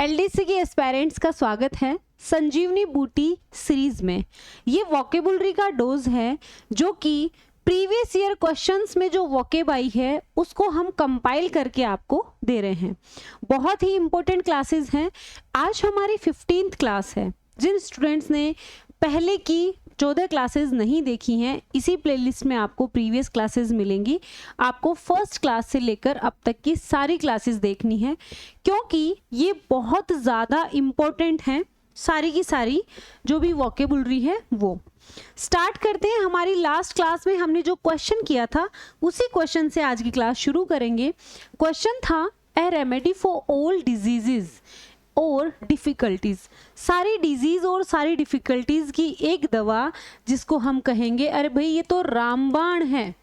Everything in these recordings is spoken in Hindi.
एलडीसी के एस्पायरेंट्स का स्वागत है संजीवनी बूटी सीरीज में। ये वोकेबुलरी का डोज है जो कि प्रीवियस ईयर क्वेश्चंस में जो वोकेब आई है उसको हम कंपाइल करके आपको दे रहे हैं। बहुत ही इंपॉर्टेंट क्लासेस हैं। आज हमारी 15th क्लास है। जिन स्टूडेंट्स ने पहले की 14 क्लासेस नहीं देखी हैं, इसी प्लेलिस्ट में आपको प्रीवियस क्लासेस मिलेंगी। आपको फर्स्ट क्लास से लेकर अब तक की सारी क्लासेस देखनी है क्योंकि ये बहुत ज़्यादा इम्पोर्टेंट हैं। सारी की सारी जो भी वोकेबुलरी है वो स्टार्ट करते हैं। हमारी लास्ट क्लास में हमने जो क्वेश्चन किया था उसी क्वेश्चन से आज की क्लास शुरू करेंगे। क्वेश्चन था ए रेमेडी फॉर ऑल डिजीजेज और डिफ़िकल्टीज़। सारी डिजीज़ और सारी डिफ़िकल्टीज़ की एक दवा जिसको हम कहेंगे अरे भाई ये तो रामबाण है,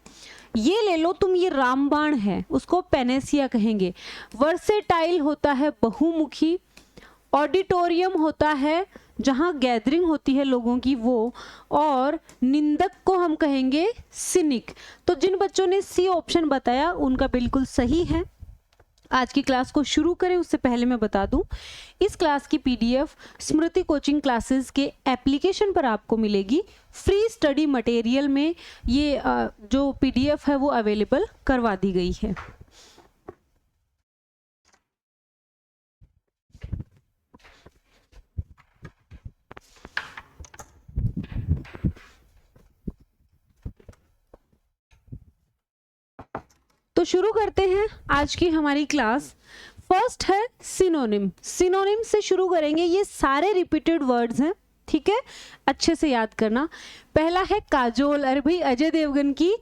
ये ले लो तुम, ये रामबाण है, उसको पेनेसिया कहेंगे। वर्सेटाइल होता है बहुमुखी। ऑडिटोरियम होता है जहाँ गैदरिंग होती है लोगों की वो, और निंदक को हम कहेंगे सिनिक। तो जिन बच्चों ने सी ऑप्शन बताया उनका बिल्कुल सही है। आज की क्लास को शुरू करें उससे पहले मैं बता दूं, इस क्लास की पीडीएफ स्मृति कोचिंग क्लासेस के एप्लीकेशन पर आपको मिलेगी। फ्री स्टडी मटेरियल में ये जो पीडीएफ है वो अवेलेबल करवा दी गई है। तो शुरू करते हैं आज की हमारी क्लास। फर्स्ट है सिनोनिम। सिनोनिम से शुरू करेंगे। ये सारे रिपीटेड वर्ड्स हैं, ठीक है, अच्छे से याद करना। पहला है काजोल। अरे भाई अजय देवगन की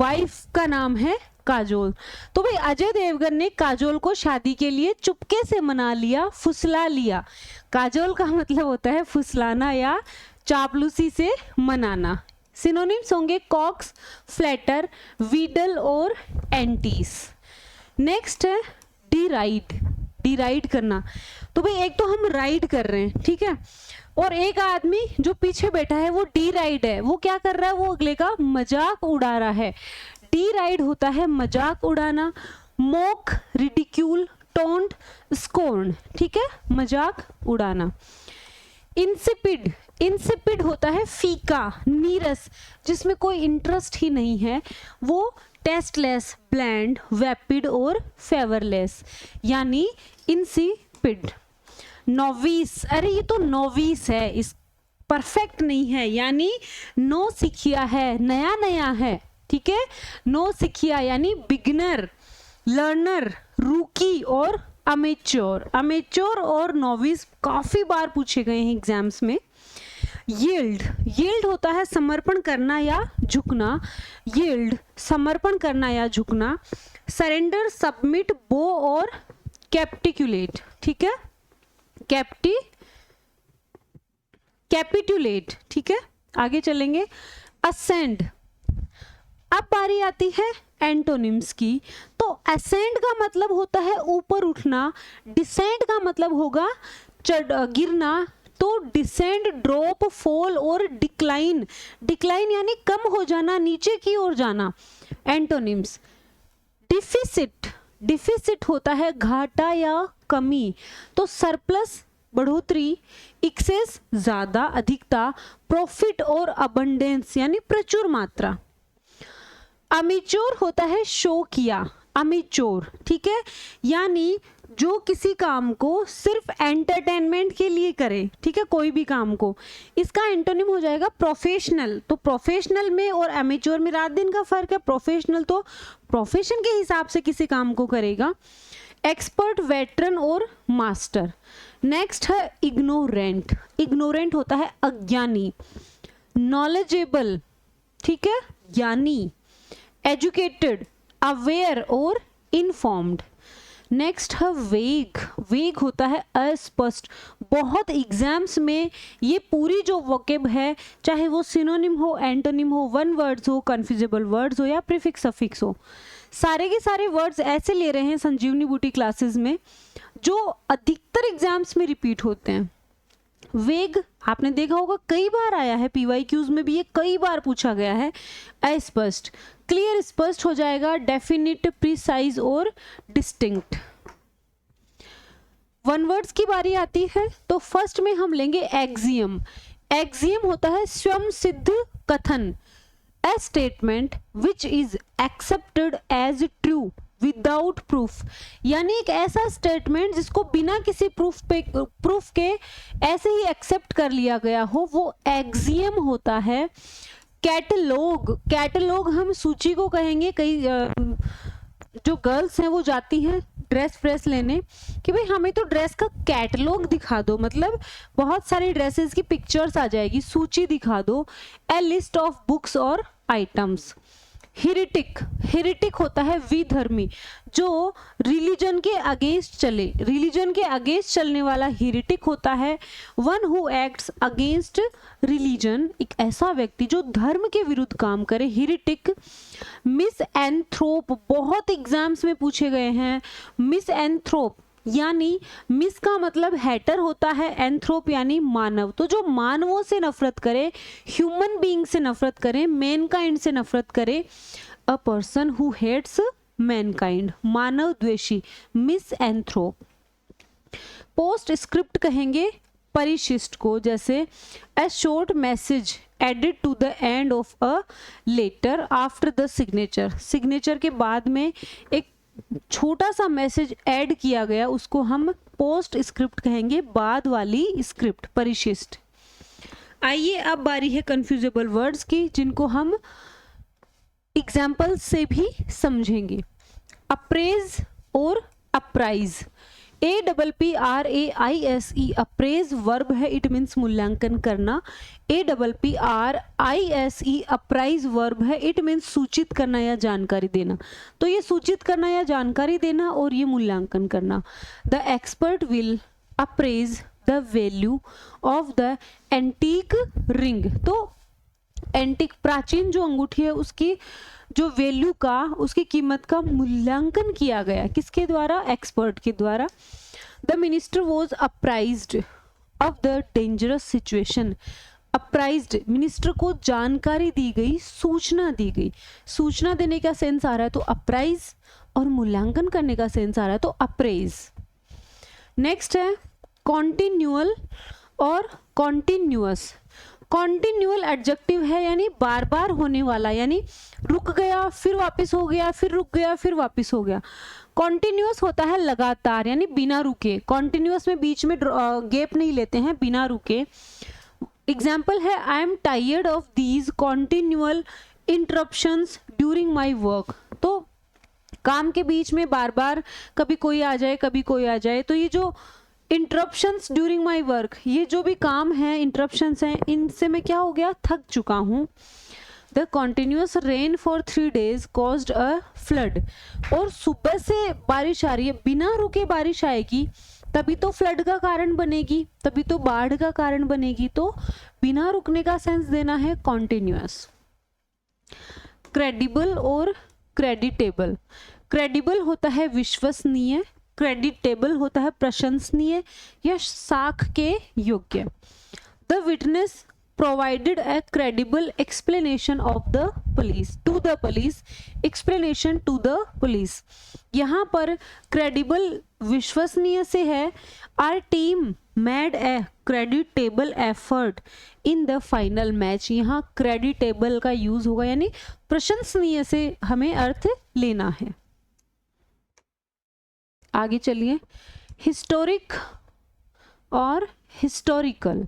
वाइफ का नाम है काजोल। तो भाई अजय देवगन ने काजोल को शादी के लिए चुपके से मना लिया, फुसला लिया। काजोल का मतलब होता है फुसलाना या चापलूसी से मनाना। सिनोनिम्स होंगे कॉक्स, फ्लैटर, वीडल और एंटीस। नेक्स्ट है डिराइड। डिराइड करना। तो भाई एक तो हम राइड कर रहे हैं, ठीक है, और एक आदमी जो पीछे बैठा है वो डिराइड है। वो क्या कर रहा है, वो अगले का मजाक उड़ा रहा है। डिराइड होता है मजाक उड़ाना। मोक, रिडिक्यूल, टोंट, स्कोर्न, ठीक है, मजाक उड़ाना। इंसिपिड। इंसिपिड होता है फीका, नीरस, जिसमें कोई इंटरेस्ट ही नहीं है। वो टेस्टलेस, ब्लैंड, वैपिड और फेवरलेस, यानी इंसिपिड। नोविस। अरे ये तो नोविस है, इस परफेक्ट नहीं है, यानी नो सिखिया है, नया नया है, ठीक है। नो सिखिया यानी बिगिनर, लर्नर, रूकी और अमेच्योर। अमेच्योर और नोविस काफी बार पूछे गए हैं एग्जाम्स में। यील्ड। यील्ड होता है समर्पण करना या झुकना। यील्ड समर्पण करना या झुकना। सरेंडर, सबमिट, बो और कैप्टिकुलेट, ठीक है, कैपिटुलेट, ठीक है। आगे चलेंगे। असेंड। अब बारी आती है एंटोनिम्स की। तो असेंड का मतलब होता है ऊपर उठना। डिसेंड का मतलब होगा गिरना। तो डिसेंड, ड्रॉप, फॉल और डिक्लाइन। डिक्लाइन यानी कम हो जाना, नीचे की ओर जाना। एंटोनिम्स। डिफिसिट। डिफिसिट होता है घाटा या कमी। तो सरप्लस, बढ़ोतरी। एक्सेस, ज्यादा, अधिकता। प्रॉफिट और अबंडेंस यानी प्रचुर मात्रा। अमेच्योर होता है शो किया, अमेच्योर, ठीक है, यानी जो किसी काम को सिर्फ एंटरटेनमेंट के लिए करे, ठीक है, कोई भी काम को। इसका एंटोनिम हो जाएगा प्रोफेशनल। तो प्रोफेशनल में और अमेच्योर में रात दिन का फर्क है। प्रोफेशनल तो प्रोफेशन के हिसाब से किसी काम को करेगा। एक्सपर्ट, वेटरन और मास्टर। नेक्स्ट है इग्नोरेंट। इग्नोरेंट होता है अज्ञानी। नॉलेजेबल, ठीक है, ज्ञानी। एजुकेटेड, अवेयर और इन्फॉर्म्ड। नेक्स्ट है वेग। वेग होता है अस्पष्ट। बहुत एग्जाम्स में ये पूरी जो वोकेब है, चाहे वो सिनोनिम हो, एंटोनिम हो, वन वर्ड्स हो, कन्फ्यूजेबल वर्ड्स हो या प्रीफिक्स सफिक्स हो, सारे के सारे वर्ड्स ऐसे ले रहे हैं संजीवनी बूटी क्लासेस में जो अधिकतर एग्जाम्स में रिपीट होते हैं। वेग आपने देखा होगा कई बार आया है, पीवाईक्यूज में भी ये कई बार पूछा गया है। अस्पष्ट। क्लियर, स्पष्ट हो जाएगा डेफिनिट, प्रिसाइज और डिस्टिंक्ट। वन वर्ड्स की बारी आती है तो फर्स्ट में हम लेंगे एक्सियम। एक्सियम होता है स्वयं सिद्ध कथन, a statement which is accepted as true without proof, यानी एक ऐसा स्टेटमेंट जिसको बिना किसी प्रूफ के ऐसे ही एक्सेप्ट कर लिया गया हो, वो एक्सियम होता है। कैटलॉग, कैटलॉग हम सूची को कहेंगे। कई जो गर्ल्स हैं वो जाती हैं ड्रेस फ्रेस लेने कि भाई हमें तो ड्रेस का कैटलॉग दिखा दो, मतलब बहुत सारी ड्रेसेस की पिक्चर्स आ जाएगी, सूची दिखा दो। ए लिस्ट ऑफ बुक्स और आइटम्स। हेरिटिक, हेरिटिक होता है विधर्मी, जो रिलीजन के अगेंस्ट चले, रिलीजन के अगेंस्ट चलने वाला हेरिटिक होता है। One who acts against religion, एक ऐसा व्यक्ति जो धर्म के विरुद्ध काम करे, हेरिटिक। मिसएंथ्रोप, बहुत एग्जाम्स में पूछे गए हैं। मिसएंथ्रोप यानी मिस का मतलब हैटर होता है, एंथ्रोप यानी मानव, तो जो मानवों से नफरत करे, ह्यूमन बीइंग से नफरत करे, मैनकाइंड से नफरत करे। A person who hates mankind, मानव द्वेषी, मिसएंथ्रोप। पोस्ट स्क्रिप्ट कहेंगे परिशिष्ट को, जैसे a short message added to the end of a letter after the signature, signature के बाद में एक छोटा सा मैसेज ऐड किया गया, उसको हम पोस्ट स्क्रिप्ट कहेंगे, बाद वाली स्क्रिप्ट, परिशिष्ट। आइए अब बारी है कंफ्यूजेबल वर्ड्स की, जिनको हम एग्जाम्पल से भी समझेंगे। अप्रेज और अप्राइज, APPRAISE अप्रेज वर्ब है, इट मीन्स मूल्यांकन करना। APPRISE अप्राइज वर्ब है, इट मीन्स सूचित करना या जानकारी देना। तो ये सूचित करना या जानकारी देना और ये मूल्यांकन करना। The expert will apprise the value of the antique ring, तो एंटीक प्राचीन जो अंगूठी है उसकी जो वैल्यू का, उसकी कीमत का मूल्यांकन किया गया, किसके द्वारा? एक्सपर्ट के द्वारा। The minister was apprised of the dangerous situation, apprised minister को जानकारी दी गई, सूचना दी गई। सूचना देने का सेंस आ रहा है तो अप्राइज, और मूल्यांकन करने का सेंस आ रहा है तो अप्रेज। नेक्स्ट है कॉन्टिन्यूअल और कॉन्टिन्यूअस। कॉन्टिन्यूअल एडजेक्टिव है, यानी बार बार होने वाला, यानी रुक गया फिर वापस हो गया, फिर रुक गया फिर वापस हो गया। कॉन्टिन्यूअस होता है लगातार, यानी बिना रुके। कॉन्टिन्यूअस में बीच में गैप नहीं लेते हैं, बिना रुके। एग्जाम्पल है I am tired of these continual interruptions during my work, तो काम के बीच में बार बार कभी कोई आ जाए कभी कोई आ जाए, तो ये जो इंटरप्शंस ड्यूरिंग माई वर्क, ये जो भी काम है इंटरप्शंस हैं, इनसे मैं क्या हो गया, थक चुका हूँ। The continuous rain for 3 days caused a flood, और सुबह से बारिश आ रही है, बिना रुके बारिश आएगी तभी तो फ्लड का कारण बनेगी, तभी तो बाढ़ का कारण बनेगी, तो बिना रुकने का सेंस देना है कॉन्टिन्यूअस। क्रेडिबल और क्रेडिटेबल। क्रेडिबल होता है विश्वसनीय, क्रेडिटेबल होता है प्रशंसनीय या साख के योग्य। The witness provided a credible explanation of the police to the police, explanation to the police। यहाँ पर credible विश्वसनीय से है। our team made a creditable effort in the final match, यहाँ creditable का यूज होगा, यानी प्रशंसनीय से हमें अर्थ लेना है। आगे चलिए, हिस्टोरिक और हिस्टोरिकल।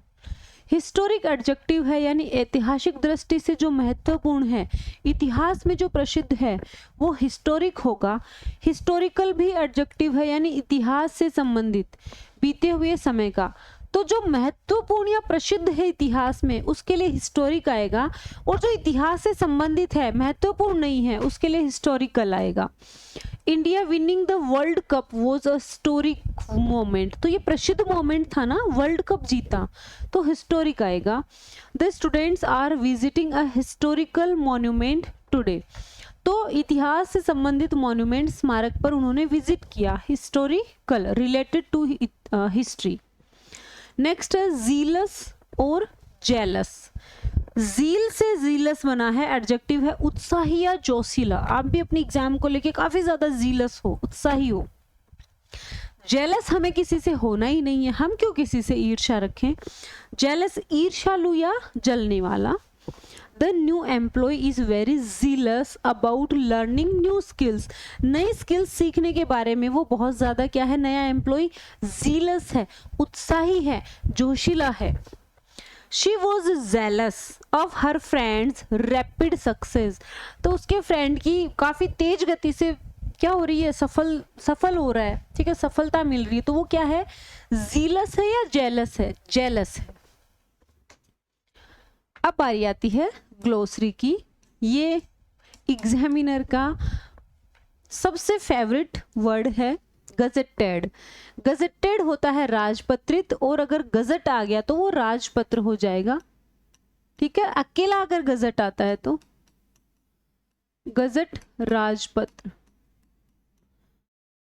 हिस्टोरिक एडजेक्टिव है, यानी ऐतिहासिक दृष्टि से जो महत्वपूर्ण है, इतिहास में जो प्रसिद्ध है वो हिस्टोरिक होगा। हिस्टोरिकल भी एडजेक्टिव है, यानी इतिहास से संबंधित, बीते हुए समय का। तो जो महत्वपूर्ण या प्रसिद्ध है इतिहास में उसके लिए हिस्टोरिक आएगा, और जो इतिहास से संबंधित है महत्वपूर्ण नहीं है उसके लिए हिस्टोरिकल आएगा। India winning the world cup was a historic moment, तो ये प्रसिद्ध मोमेंट था ना, वर्ल्ड कप जीता, तो हिस्टोरिक आएगा। The students are visiting a historical monument today, तो इतिहास से संबंधित मॉन्यूमेंट, स्मारक पर उन्होंने विजिट किया, historical, related to history. Next है जीलस और जेलस। जील से जीलस बना है, एडजेक्टिव है उत्साही या जोशीला। आप भी अपनी एग्जाम को लेके काफी ज्यादा जीलस हो, उत्साही हो। जेलस हमें किसी से होना ही नहीं है, हम क्यों किसी से ईर्ष्या रखें। जेलस ईर्ष्यालु या जलने वाला। The new employee is very zealous about learning new skills. नई स्किल्स सीखने के बारे में वो बहुत ज़्यादा क्या है, नया एम्प्लॉय zealous है, उत्साही है, जोशीला है। She was zealous of her friend's rapid success. तो उसके फ्रेंड की काफ़ी तेज गति से क्या हो रही है, सफल हो रहा है, ठीक है, सफलता मिल रही है। तो वो क्या है, zealous है या jealous है, jealous है। अब बारी आती है ग्लोसरी की। ये एग्जामिनर का सबसे फेवरेट वर्ड है गजेटेड। गजेटेड होता है राजपत्रित, और अगर गजट आ गया तो वो राजपत्र हो जाएगा, ठीक है। अकेला अगर गजट आता है तो गजट राजपत्र।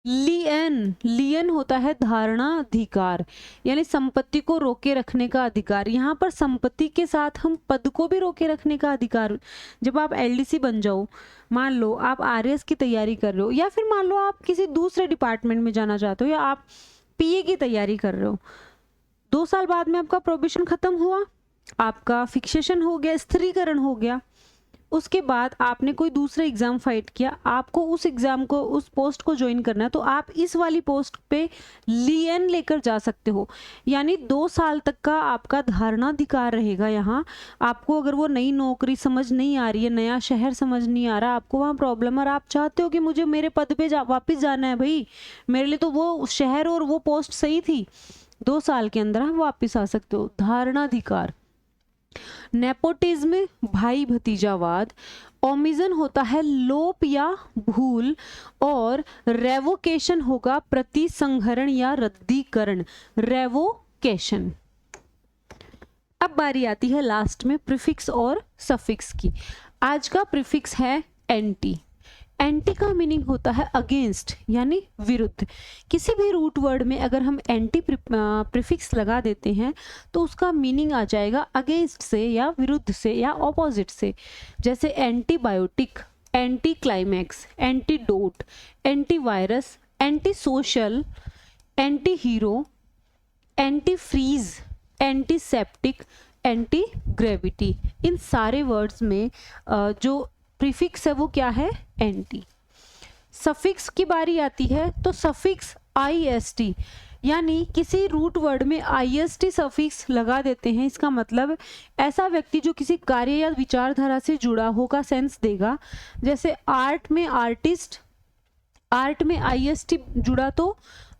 लियन होता है धारणा अधिकार, यानी संपत्ति को रोके रखने का अधिकार। यहाँ पर संपत्ति के साथ हम पद को भी रोके रखने का अधिकार। जब आप एलडीसी बन जाओ, मान लो आप आरएस की तैयारी कर रहे हो, या फिर मान लो आप किसी दूसरे डिपार्टमेंट में जाना चाहते हो, या आप पीए की तैयारी कर रहे हो, 2 साल बाद में आपका प्रोबेशन खत्म हुआ, आपका फिक्सेशन हो गया, स्थिरीकरण हो गया, उसके बाद आपने कोई दूसरा एग्जाम फाइट किया, आपको उस एग्जाम को, उस पोस्ट को ज्वाइन करना है, तो आप इस वाली पोस्ट पे लियन लेकर जा सकते हो। यानी 2 साल तक का आपका धारणाधिकार रहेगा। यहाँ आपको अगर वो नई नौकरी समझ नहीं आ रही है, नया शहर समझ नहीं आ रहा, आपको वहाँ प्रॉब्लम, और आप चाहते हो कि मुझे मेरे पद पे वापस जाना है, भाई मेरे लिए तो वो शहर और वो पोस्ट सही थी, 2 साल के अंदर आप वापस आ सकते हो। धारणाधिकार। नेपोटिज्म भाई भतीजावाद। ओमिजन होता है लोप या भूल, और रेवोकेशन होगा प्रतिसंहरण या रद्दीकरण, रेवोकेशन। अब बारी आती है लास्ट में प्रीफिक्स और सफिक्स की। आज का प्रीफिक्स है एंटी। एंटी का मीनिंग होता है अगेंस्ट, यानी विरुद्ध। किसी भी रूट वर्ड में अगर हम एंटी प्रीफिक्स लगा देते हैं तो उसका मीनिंग आ जाएगा अगेंस्ट से, या विरुद्ध से, या ऑपोजिट से। जैसे antibiotic, anti climax, antidote, anti virus, anti social, anti hero, anti freeze, antiseptic, anti gravity. इन सारे वर्ड्स में जो प्रीफिक्स है वो क्या है, एंटी। सफिक्स की बारी आती है तो सफिक्स IST, यानी किसी रूट वर्ड में IST सफिक्स लगा देते हैं, इसका मतलब ऐसा व्यक्ति जो किसी कार्य या विचारधारा से जुड़ा हो का सेंस देगा। जैसे आर्ट में आर्टिस्ट, आर्ट में IST जुड़ा तो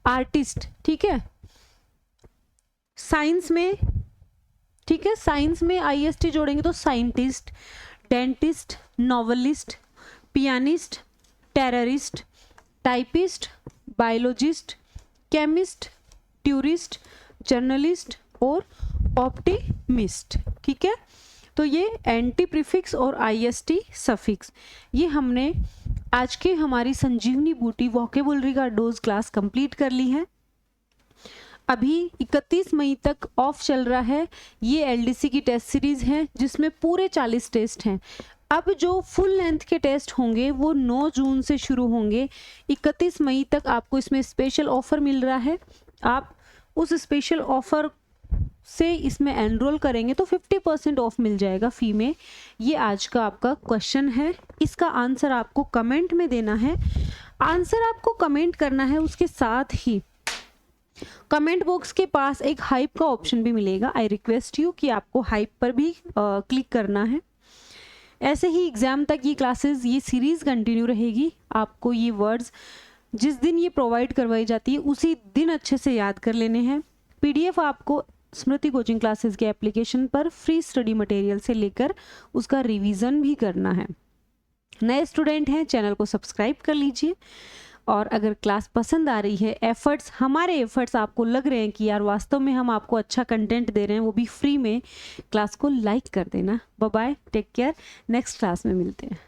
आर्टिस्ट, ठीक है। साइंस में, ठीक है, साइंस में IST जोड़ेंगे तो scientist, dentist, novelist, pianist, terrorist, typist, biologist, chemist, tourist, journalist और ऑप्टिमिस्ट, ठीक है। तो ये एंटी प्रीफिक्स और IST सफिक्स, ये हमने आज के हमारी संजीवनी बूटी वोकेबुलरी का डोज क्लास कंप्लीट कर ली है। अभी 31 मई तक ऑफ चल रहा है। ये LDC की टेस्ट सीरीज है जिसमें पूरे 40 टेस्ट हैं। अब जो फुल लेंथ के टेस्ट होंगे वो 9 जून से शुरू होंगे। 31 मई तक आपको इसमें स्पेशल ऑफर मिल रहा है। आप उस स्पेशल ऑफर से इसमें एनरोल करेंगे तो 50% ऑफ मिल जाएगा फी में। ये आज का आपका क्वेश्चन है, इसका आंसर आपको कमेंट में देना है। आंसर आपको कमेंट करना है, उसके साथ ही कमेंट बॉक्स के पास एक हाइप का ऑप्शन भी मिलेगा। आई रिक्वेस्ट यू कि आपको हाइप पर भी क्लिक करना है। ऐसे ही एग्जाम तक ये क्लासेस, ये सीरीज कंटिन्यू रहेगी। आपको ये वर्ड्स जिस दिन ये प्रोवाइड करवाई जाती है उसी दिन अच्छे से याद कर लेने हैं। PDF आपको स्मृति कोचिंग क्लासेस के एप्लीकेशन पर फ्री स्टडी मटेरियल से लेकर उसका रिवीजन भी करना है। नए स्टूडेंट हैं, चैनल को सब्सक्राइब कर लीजिए। और अगर क्लास पसंद आ रही है, एफर्ट्स, हमारे एफर्ट्स आपको लग रहे हैं कि यार वास्तव में हम आपको अच्छा कंटेंट दे रहे हैं, वो भी फ्री में, क्लास को लाइक कर देना। Bye bye, take care, next class में मिलते हैं।